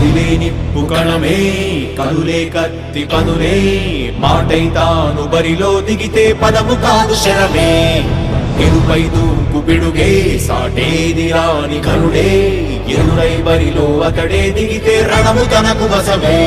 కదిలే నిప్పు కణమే కదులే కత్తి పదులే మాటై తాను బరిలో దిగితే పదము కాదు శరమే ఎరుపై దూకు పిడుగే సాటేది రాని కరుడే ఎరురై బరిలో అతడే దిగితే రణము తనకు వశమే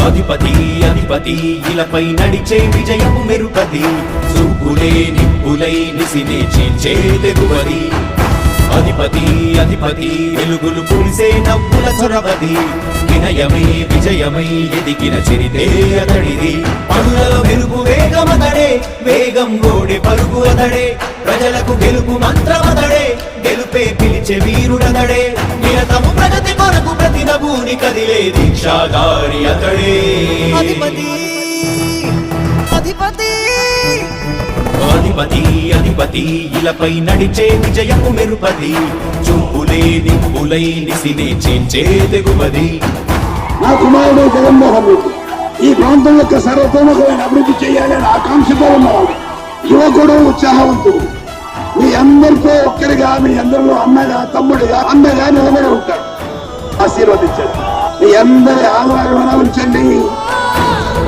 అధిపతి అధిపతి ఇలపై నడిచే విజయము మెరుపది చూపులే నిప్పులై నిసినే చీల్చే తెగువది అధిపతి అధిపతి వెలుగులు పులిసే నవ్వుల చొరవది వినయమై విజయమై ఎదిగిన చిరితే అతడిది పనులలో వెలుగు వేగమతడే వేగం గోడే పరుగు అతడే ప్రజలకు గెలుపు మంత్రమతడే గెలుపే పిలిచే వీరుడతడే నిరతము ప్రగతి కొరకు ప్రతి నభూని కదిలే దీక్షాధారి అతడే అధిపతి అధిపతి అధిపతి అధిపతి ఇలపై నడిచే విజయము మెరుపది చూపులే నిప్పులై నిసినే చీల్చే తెగువది నా కుమారుడు జగన్మోహన్ రెడ్డి ఈ ప్రాంతం యొక్క సర్వతోముఖమైన అభివృద్ధి చేయాలని ఆకాంక్షతో ఉన్నవాడు యువకుడు ఉత్సాహవంతుడు మీ అందరితో ఒక్కరిగా మీ అందరిలో అన్నగా తమ్ముడిగా అన్నగా నిలబడి ఉంటాడు ఆశీర్వదించండి మీ అందరి ఆదరణ ఉంచండి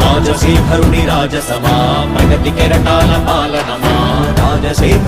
రాజశేఖరుని రాజసమా ప్రగతి కెరటాల పాలనమా రాజశేఖర్